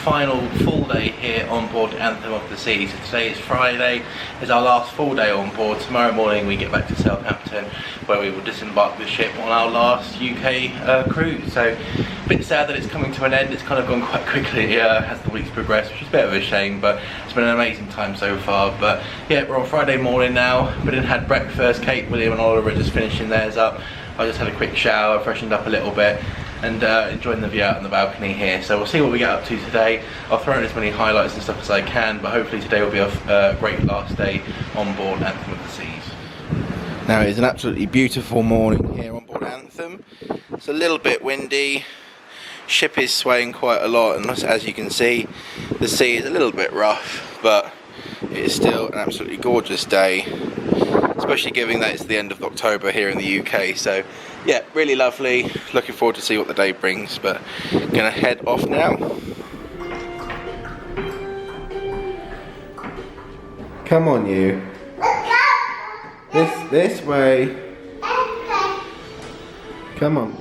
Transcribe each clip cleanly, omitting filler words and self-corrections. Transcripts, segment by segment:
final full day here on board Anthem of the Seas. So today is Friday, it's our last full day on board. Tomorrow morning we get back to Southampton, where we will disembark the ship on our last UK cruise. So a bit sad that it's coming to an end. It's kind of gone quite quickly as the weeks progress, which is a bit of a shame, but it's been an amazing time so far. But yeah, we're on Friday morning now. But then had breakfast. Kate, William and Oliver are just finishing theirs up. I just had a quick shower, freshened up a little bit, and enjoying the view out on the balcony here. So we'll see what we get up to today. I'll throw in as many highlights and stuff as I can, but hopefully today will be a great last day on board Anthem of the Seas. Now it is an absolutely beautiful morning here on board Anthem. It's a little bit windy, ship is swaying quite a lot, and as you can see, the sea is a little bit rough, but it is still an absolutely gorgeous day, especially given that it's the end of October here in the UK. So yeah, really lovely. Looking forward to see what the day brings, but gonna head off now. Come on, you. This way. Come on.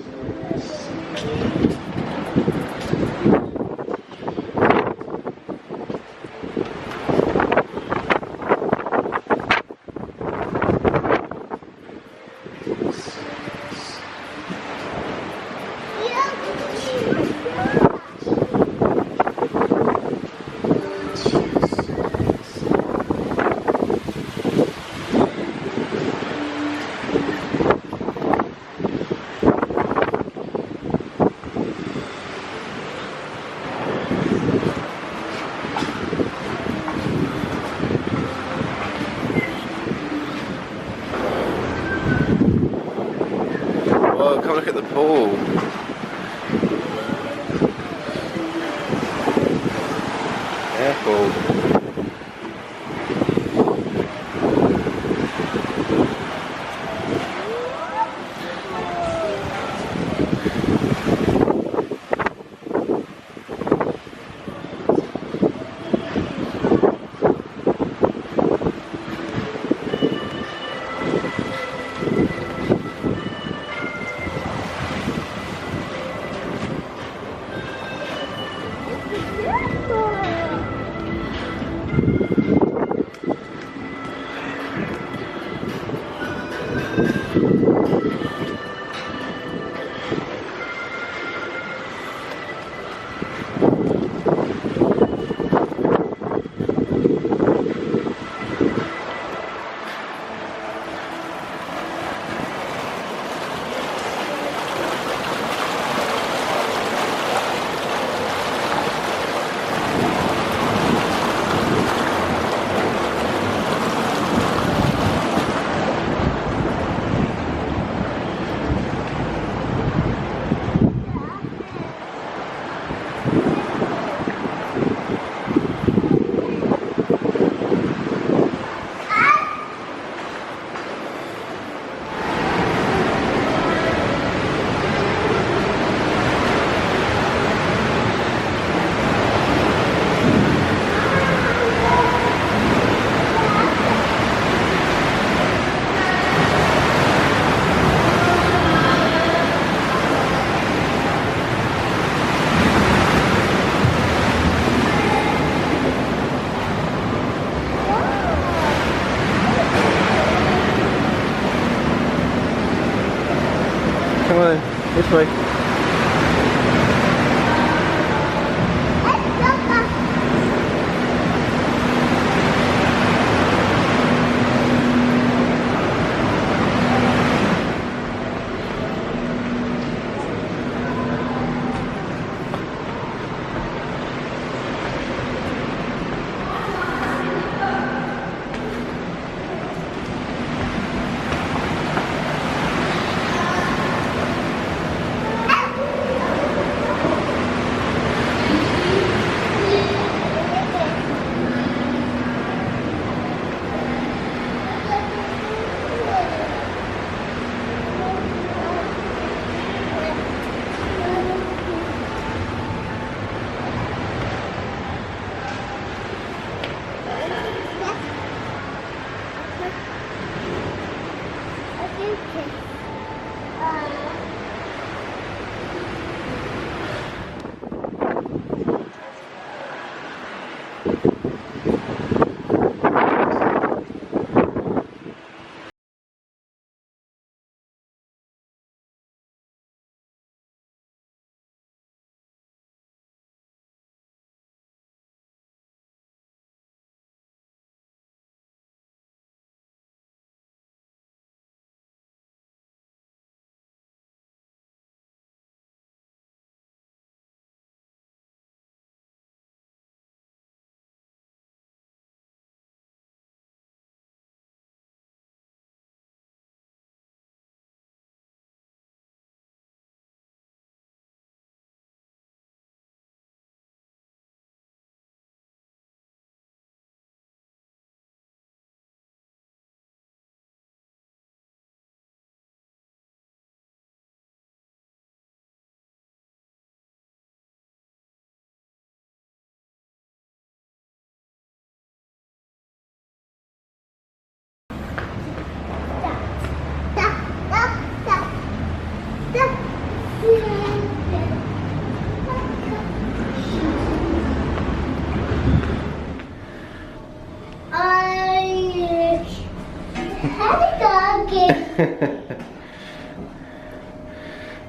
Whoa, come look at the pool. Careful. Come on, this way.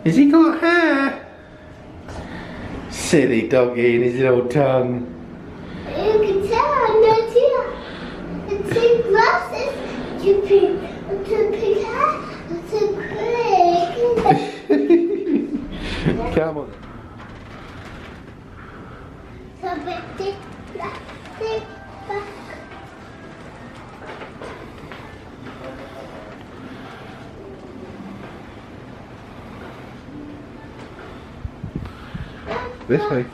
Has he got hair? Silly doggy and his little tongue. You can tell I'm not here. It's in glasses. You pick hair. It's a quick. Come on. So big, back. This way.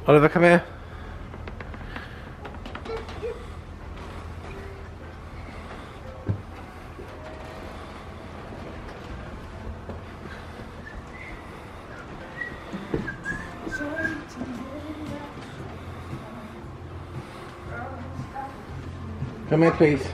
Oliver, come here. Come here, please.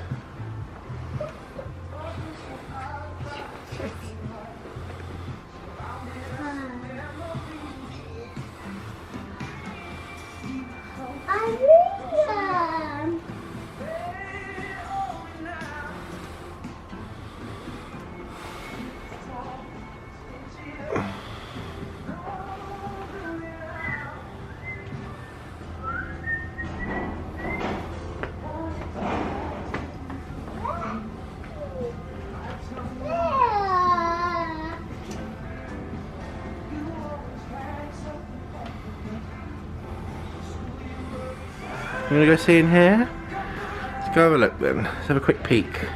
You want to go see in here? Let's go have a look then. Let's have a quick peek.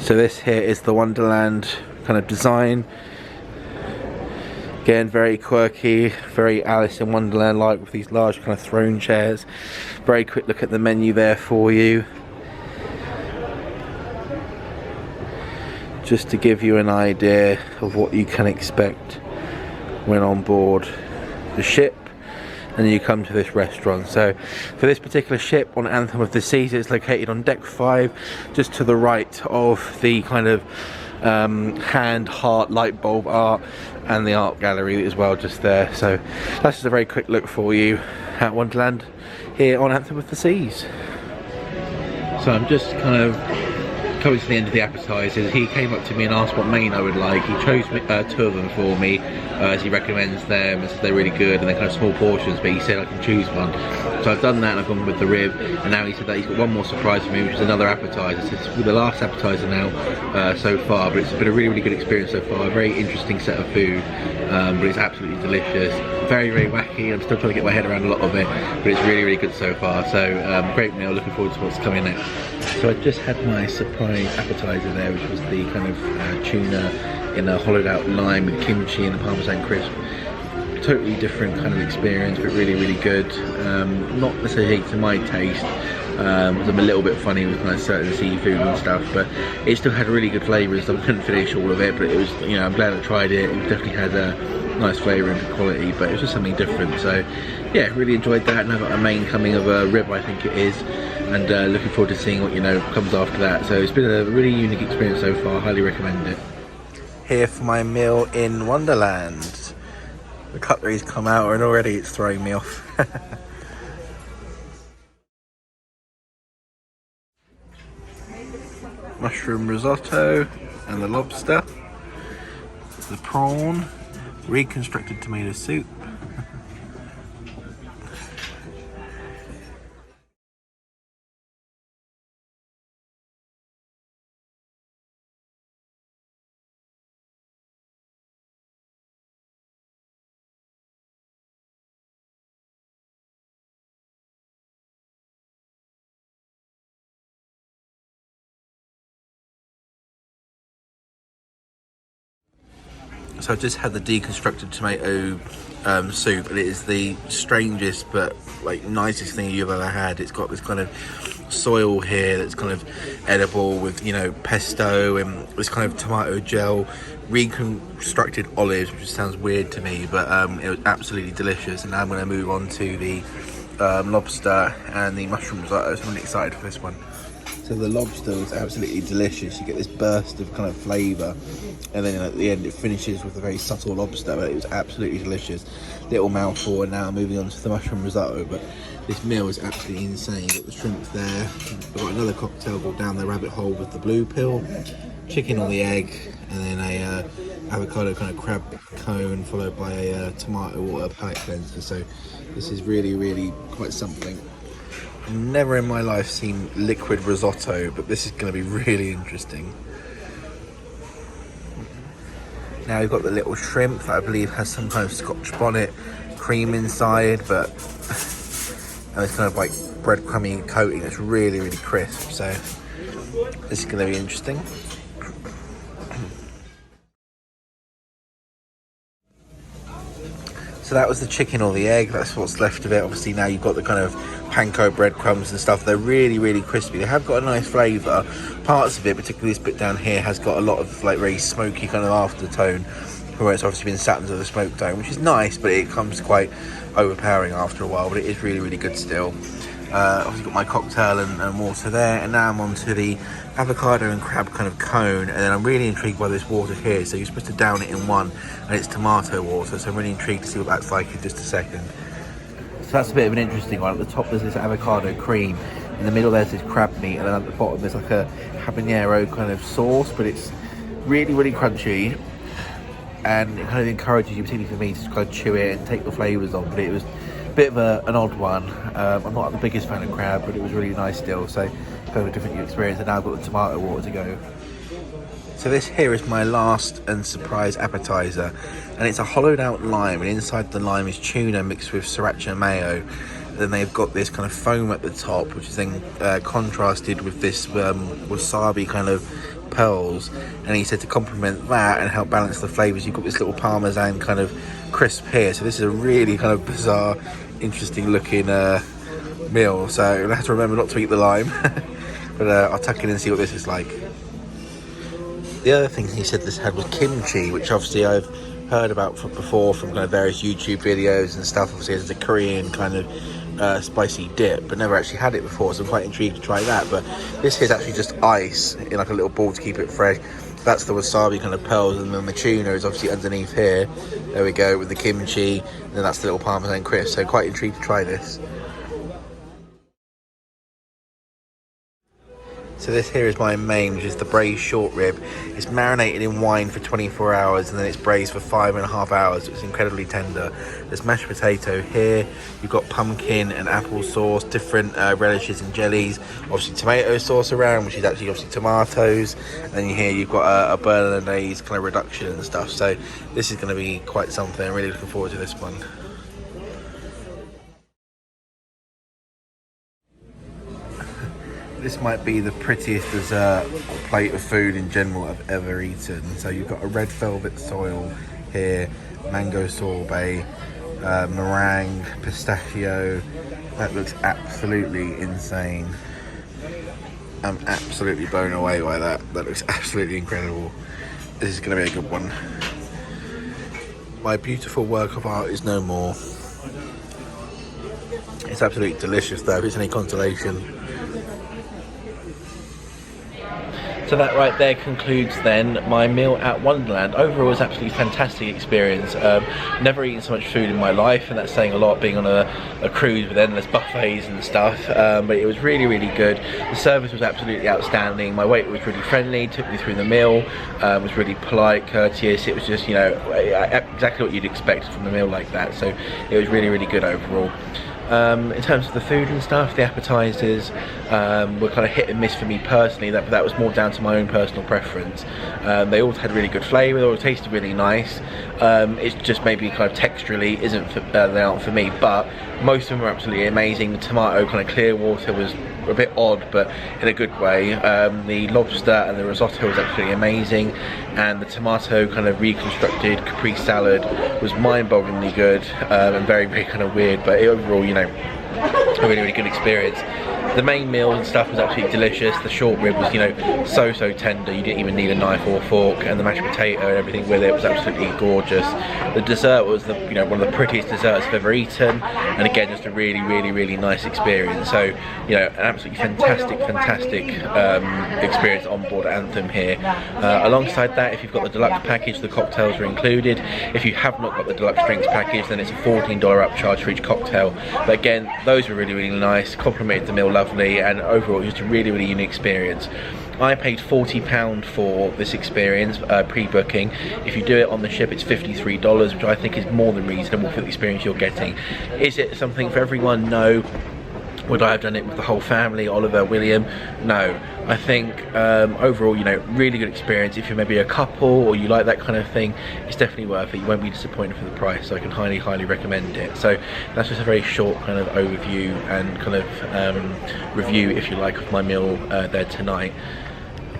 So this here is the Wonderland kind of design. Again, very quirky, very Alice in Wonderland like, with these large kind of throne chairs. Very quick look at the menu there for you. Just to give you an idea of what you can expect when on board the ship. And then you come to this restaurant. So for this particular ship on Anthem of the Seas, it's located on deck 5, just to the right of the kind of hand heart light bulb art and the art gallery as well, just there. So that's just a very quick look for you at Wonderland here on Anthem of the Seas. So I'm just kind of coming to the end of the appetizers. He came up to me and asked what main I would like. He chose 2 of them for me, as he recommends them and says they're really good and they're kind of small portions, but he said I can choose one. So I've done that and I've gone with the rib, and now he said that he's got one more surprise for me, which is another appetizer. So it's the last appetizer now so far, but it's been a really good experience so far. A very interesting set of food, but it's absolutely delicious. Very wacky. I'm still trying to get my head around a lot of it, but it's really good so far. So great meal, looking forward to what's coming next. So I just had my surprise appetizer there, which was the kind of tuna in a hollowed out lime with kimchi and a parmesan crisp. Totally different kind of experience, but really good. Not necessarily to my taste, because I'm a little bit funny with kind of certain seafood and stuff, but it still had really good flavours. I couldn't finish all of it, but it was, you know, I'm glad I tried it. It definitely had a nice flavour and quality, but it was just something different. So yeah, really enjoyed that, and I've got a main coming of a rib, I think it is, and looking forward to seeing what, you know, comes after that. So it's been a really unique experience so far. Highly recommend it. Here for my meal in Wonderland. The cutlery's come out and already it's throwing me off. Mushroom risotto and the lobster, the prawn, reconstructed tomato soup. So I just had the deconstructed tomato soup, and it is the strangest but like nicest thing you've ever had. It's got this kind of soil here that's kind of edible with, you know, pesto and this kind of tomato gel, reconstructed olives, which sounds weird to me, but it was absolutely delicious. And now I'm going to move on to the lobster and the mushroom risotto. So I'm really excited for this one. So the lobster was absolutely delicious. You get this burst of kind of flavour, and then at the end it finishes with a very subtle lobster, but it was absolutely delicious. Little mouthful, and now moving on to the mushroom risotto. But this meal is absolutely insane. Got the shrimp there. I've got another cocktail called Down the Rabbit Hole with the blue pill, chicken on the egg, and then a avocado kind of crab cone, followed by a tomato water palate cleanser. So this is really quite something. I've never in my life seen liquid risotto, but this is going to be really interesting. Now we've got the little shrimp that I believe has some kind of Scotch bonnet cream inside, but and it's kind of like breadcrumby coating that's really crisp. So this is going to be interesting. So that was the chicken or the egg. That's what's left of it. Obviously now you've got the kind of panko breadcrumbs and stuff. They're really crispy. They have got a nice flavour. Parts of it, particularly this bit down here, has got a lot of like very smoky kind of aftertone, where it's obviously been sat under the smoke dome, which is nice, but it comes quite overpowering after a while. But it is really good still. Obviously got my cocktail and water there, and now I'm on to the avocado and crab kind of cone, and then I'm really intrigued by this water here. So you're supposed to down it in one, and it's tomato water, so I'm really intrigued to see what that's like in just a second. So that's a bit of an interesting one. At the top there's this avocado cream, in the middle there's this crab meat, and then at the bottom there's like a habanero kind of sauce, but it's really crunchy, and it kind of encourages you, particularly for me, to just kind of chew it and take the flavours on. But it was a bit of an odd one. I'm not the biggest fan of crab, but it was really nice still, so kind of a different experience. And now I've got the tomato water to go. So this here is my last and surprise appetizer, and it's a hollowed out lime, and inside the lime is tuna mixed with sriracha mayo. And then they've got this kind of foam at the top, which is then contrasted with this wasabi kind of pearls, and he said to complement that and help balance the flavours, you've got this little parmesan kind of crisp here. So this is a really kind of bizarre, interesting looking meal, so I have to remember not to eat the lime. But I'll tuck in and see what this is like. The other thing he said this had was kimchi, which obviously I've heard about before from kind of various YouTube videos and stuff. Obviously it's a Korean kind of spicy dip, but never actually had it before, so I'm quite intrigued to try that. But this here is actually just ice in like a little ball to keep it fresh. That's the wasabi kind of pearls, and then the tuna is obviously underneath here. There we go, with the kimchi, and then that's the little parmesan crisp, so quite intrigued to try this. So this here is my main, which is the braised short rib. It's marinated in wine for 24 hours and then it's braised for 5.5 hours. It's incredibly tender. There's mashed potato here. You've got pumpkin and apple sauce, different relishes and jellies. Obviously tomato sauce around, which is actually obviously tomatoes. And then here you've got a Bolognese kind of reduction and stuff. So this is going to be quite something. I'm really looking forward to this one. This might be the prettiest dessert or plate of food in general I've ever eaten. So you've got a red velvet soil here, mango sorbet, meringue, pistachio. That looks absolutely insane. I'm absolutely blown away by that. That looks absolutely incredible. This is going to be a good one. My beautiful work of art is no more. It's absolutely delicious though, if it's any consolation. So that right there concludes then my meal at Wonderland. Overall, it was absolutely fantastic experience. Never eaten so much food in my life, and that's saying a lot, being on a cruise with endless buffets and stuff. But it was really, really good. The service was absolutely outstanding. My waiter was really friendly, took me through the meal, was really polite, courteous. It was just, you know, exactly what you'd expect from a meal like that. So it was really, really good overall. In terms of the food and stuff, the appetizers were kind of hit and miss for me personally. That was more down to my own personal preference. They all had really good flavour, they all tasted really nice. It's just maybe kind of texturally they aren't for me, but most of them were absolutely amazing. The tomato kind of clear water was a bit odd, but in a good way. The lobster and the risotto was absolutely amazing, and the tomato kind of reconstructed Capri salad was mind-bogglingly good, and very, very kind of weird, but overall, you know, a really, really good experience. The main meal and stuff was absolutely delicious. The short rib was, you know, so tender, you didn't even need a knife or a fork, and the mashed potato and everything with it was absolutely gorgeous. The dessert was you know, one of the prettiest desserts I've ever eaten, and again, just a really, really, really nice experience. So, you know, an absolutely fantastic experience on board Anthem here. Alongside that, if you've got the deluxe package, the cocktails are included. If you have not got the deluxe drinks package, then it's a $14 upcharge for each cocktail. But again, those were really, really nice, complemented the meal lovely, and overall just a really, really unique experience. I paid £40 for this experience, pre-booking. If you do it on the ship, it's $53, which I think is more than reasonable for the experience you're getting. Is it something for everyone? No. Would I have done it with the whole family, Oliver, William? No. I think overall, you know, really good experience. If you're maybe a couple or you like that kind of thing, it's definitely worth it. You won't be disappointed for the price, so I can highly, highly recommend it. So that's just a very short kind of overview and kind of review, if you like, of my meal there tonight.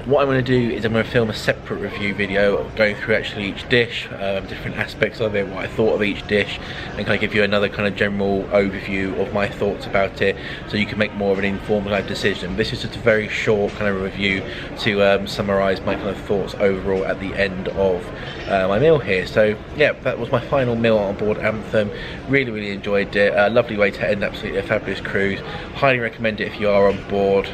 What I'm going to do is I'm going to film a separate review video going through actually each dish, different aspects of it, what I thought of each dish, and kind of give you another kind of general overview of my thoughts about it, so you can make more of an informed decision. This is just a very short kind of review to summarise my kind of thoughts overall at the end of my meal here. So yeah, that was my final meal on board Anthem. Really, really enjoyed it. A lovely way to end absolutely a fabulous cruise. Highly recommend it if you are on board.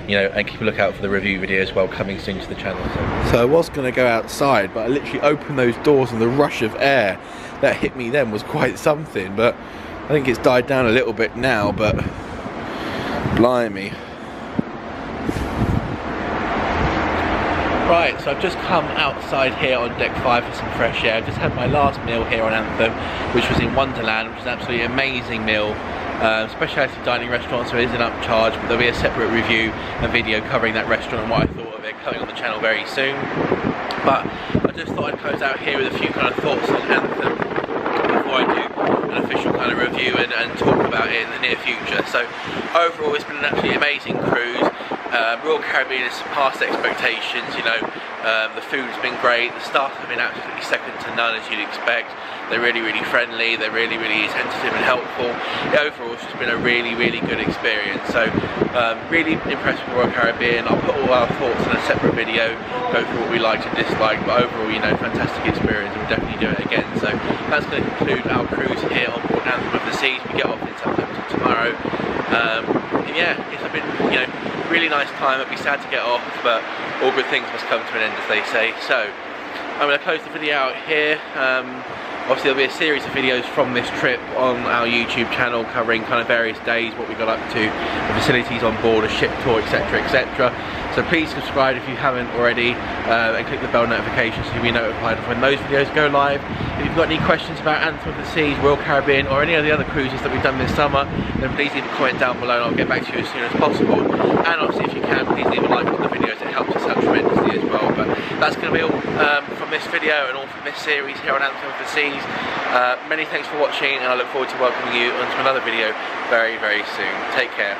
You know, and keep a lookout for the review video as well, coming soon to the channel. So I was going to go outside, but I literally opened those doors and the rush of air that hit me then was quite something, but I think it's died down a little bit now, but blimey. Right, so I've just come outside here on deck 5 for some fresh air. I've just had my last meal here on Anthem, which was in Wonderland, which was an absolutely amazing meal. Speciality dining restaurant, so it is an upcharge, but there'll be a separate review and video covering that restaurant and what I thought of it coming on the channel very soon. But I just thought I'd close out here with a few kind of thoughts on Anthem before I do an official kind of review and talk about it in the near future. So overall, it's been an absolutely amazing cruise. Royal Caribbean has surpassed expectations. You know, the food's been great, the staff have been absolutely second to none, as you'd expect. They're really friendly, they're really attentive and helpful. Overall, it's just been a really good experience. So really impressed with Royal Caribbean. I'll put all our thoughts in a separate video, go through what we liked and disliked, but overall, you know, fantastic experience, and we'll definitely do it again. So that's going to conclude our cruise here on board Anthem of the Seas. We get off in Southampton tomorrow. And yeah, it's been, you know, really nice time. I'd be sad to get off, but all good things must come to an end, as they say. So I'm going to close the video out here. Obviously there'll be a series of videos from this trip on our YouTube channel covering kind of various days, what we got up to, the facilities on board, a ship tour, etc, etc. So please subscribe if you haven't already, and click the bell notification so you'll be notified of when those videos go live. If you've got any questions about Anthem of the Seas, Royal Caribbean, or any of the other cruises that we've done this summer, then please leave a comment down below and I'll get back to you as soon as possible. And obviously if you can, please leave a like on the videos, it helps us out tremendously as well. But that's going to be all from this video and all from this series here on Anthem of the Seas. Many thanks for watching, and I look forward to welcoming you onto another video very soon. Take care.